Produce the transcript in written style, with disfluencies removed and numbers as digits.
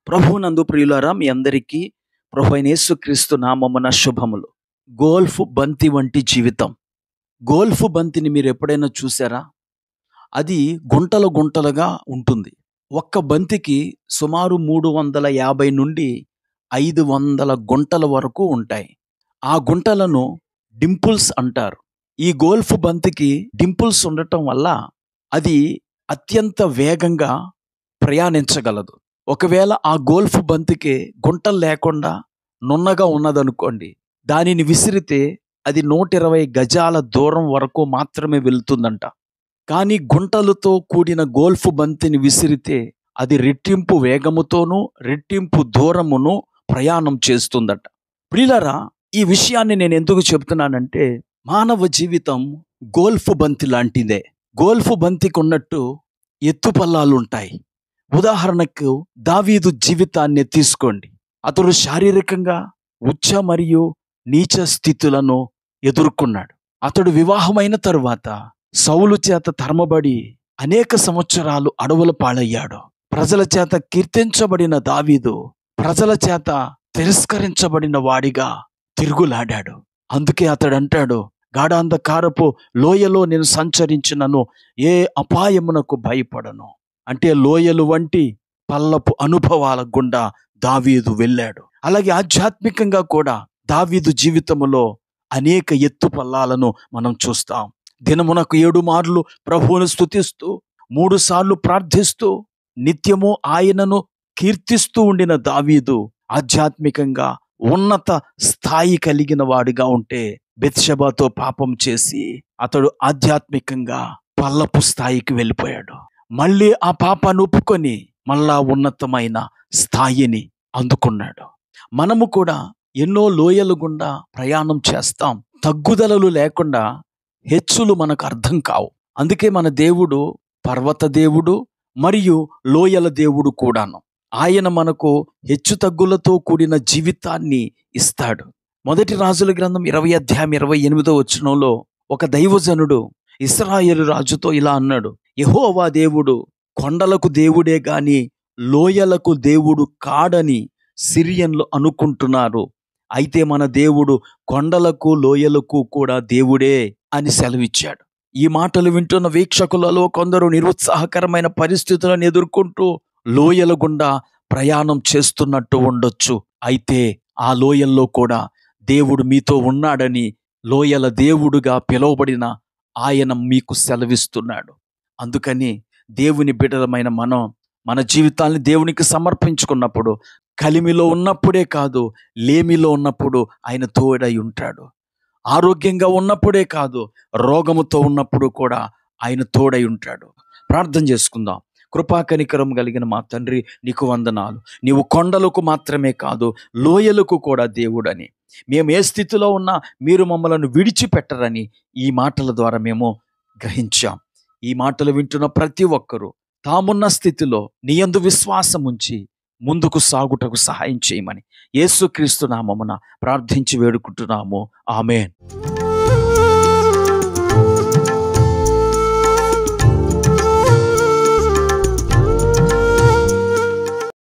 ప్రభువునందు ప్రియులారా, మీ అందరికీ ప్రభువైన యేసుక్రీస్తు నామమున శుభములు. గోల్ఫ్ బంతి వంటి జీవితం. గోల్ఫ్ బంతిని మీరు ఎప్పుడైనా చూసారా? అది గుంటలు గుంటలుగా ఉంటుంది. ఒక్క బంతికి సుమారు 350 నుండి 500 గుంటల వరకు ఉంటాయి. ఆ గుంటలను డింపుల్స్ అంటారు. ఈ గోల్ఫ్ బంతికి డింపుల్స్ ఉండటం వల్ల అది అత్యంత వేగంగా ప్రయాణించగలదు. ఒకవేళ ఆ గోల్ఫ్ బంతికి గుంటలు లేకుండా నున్నగా ఉన్నదనుకోండి, దానిని విసిరితే అది 120 గజాల దూరం వరకు మాత్రమే వెళ్తుందంట. కానీ గుంటలతో కూడిన గోల్ఫ్ బంతిని విసిరితే అది రెట్టింపు వేగముతోనూ రెట్టింపు దూరమును ప్రయాణం చేస్తుందట. ప్రియులారా, ఈ విషయాన్ని నేను ఎందుకు చెప్తున్నానంటే, మానవ జీవితం గోల్ఫ్ బంతి లాంటిదే. గోల్ఫ్ బంతికి ఉన్నట్టు ఎత్తుపల్లాలు ఉంటాయి. ఉదాహరణకు దావీదు జీవితాన్ని తీసుకోండి. అతడు శారీరకంగా ఉచ్చ మరియు నీచ స్థితులను ఎదుర్కొన్నాడు. అతడు వివాహమైన తరువాత సౌలు చేత తరమబడి అనేక సంవత్సరాలు అడవుల పాలయ్యాడు. ప్రజల చేత కీర్తించబడిన దావీదు ప్రజల చేత తిరస్కరించబడిన వాడిగా తిరుగులాడాడు. అందుకే అతడు అంటాడు, గాఢాంధకారపు లోయలో నేను సంచరించినను ఏ అపాయమునకు భయపడను. అంటే లోయలు వంటి పల్లపు అనుభవాల గుండా దావీదు వెళ్ళాడు. అలాగే ఆధ్యాత్మికంగా కూడా దావీదు జీవితంలో అనేక ఎత్తు పల్లాలను మనం చూస్తాం. దినమునకు 7 మార్లు ప్రభువును స్తుతిస్తూ 3 సార్లు ప్రార్థిస్తూ నిత్యము ఆయనను కీర్తిస్తూ ఉండిన దావీదు ఆధ్యాత్మికంగా ఉన్నత స్థాయి కలిగిన వాడిగా ఉంటే, బెత్షెబాతో పాపం చేసి అతడు ఆధ్యాత్మికంగా పల్లపు స్థాయికి వెళ్ళిపోయాడు. మళ్ళీ ఆ పాపాన్ని ఒప్పుకొని మళ్ళా ఉన్నతమైన స్థాయిని అందుకున్నాడు. మనము కూడా ఎన్నో లోయల గుండా ప్రయాణం చేస్తాం. తగ్గుదలలు లేకుండా హెచ్చులు మనకు అర్థం కావు. అందుకే మన దేవుడు పర్వత దేవుడు మరియు లోయల దేవుడు కూడాను. ఆయన మనకు హెచ్చు తగ్గులతో కూడిన జీవితాన్ని ఇస్తాడు. మొదటి రాజుల గ్రంథం 20 అధ్యాయం 28వ వచనంలో ఒక దైవజనుడు ఇశ్రాయేలు రాజుతో ఇలా అన్నాడు, యెహోవా దేవుడు కొండలకు దేవుడే గాని లోయలకు దేవుడు కాడని సిరియన్లు అనుకుంటున్నారు. అయితే మన దేవుడు కొండలకు లోయలకు కూడా దేవుడే అని సెలవిచ్చాడు. ఈ మాటలు వింటున్న వీక్షకులలో కొందరు నిరుత్సాహకరమైన పరిస్థితులను ఎదుర్కొంటూ లోయల గుండా ప్రయాణం చేస్తున్నట్టు ఉండొచ్చు. అయితే ఆ లోయల్లో కూడా దేవుడు మీతో ఉన్నాడని లోయల దేవుడుగా పిలువబడిన ఆయన మీకు సెలవిస్తున్నాడు. అందుకని దేవుని బిడ్డలమైన మనం మన జీవితాన్ని దేవునికి సమర్పించుకున్నప్పుడు, కలిమిలో ఉన్నప్పుడే కాదు, లేమిలో ఉన్నప్పుడు ఆయన తోడై ఉంటాడు. ఆరోగ్యంగా ఉన్నప్పుడే కాదు, రోగముతో ఉన్నప్పుడు కూడా ఆయన తోడై ఉంటాడు. ప్రార్థన చేసుకుందాం. కృపా కనికరం కలిగిన మా తండ్రి, నీకు వందనాలు. నీవు కొండలకు మాత్రమే కాదు, లోయలకు కూడా దేవుడని, మేము ఏ స్థితిలో ఉన్నా మీరు మమ్మలను విడిచిపెట్టరని ఈ మాటల ద్వారా మేము గ్రహించాం. ఈ మాటలు వింటున్న ప్రతి ఒక్కరూ తామున్న స్థితిలో నీ యందు విశ్వాసం ఉంచి ముందుకు సాగుటకు సహాయం చేయమని యేసుక్రీస్తు నామమున ప్రార్థించి వేడుకుంటున్నాము. ఆమేన్.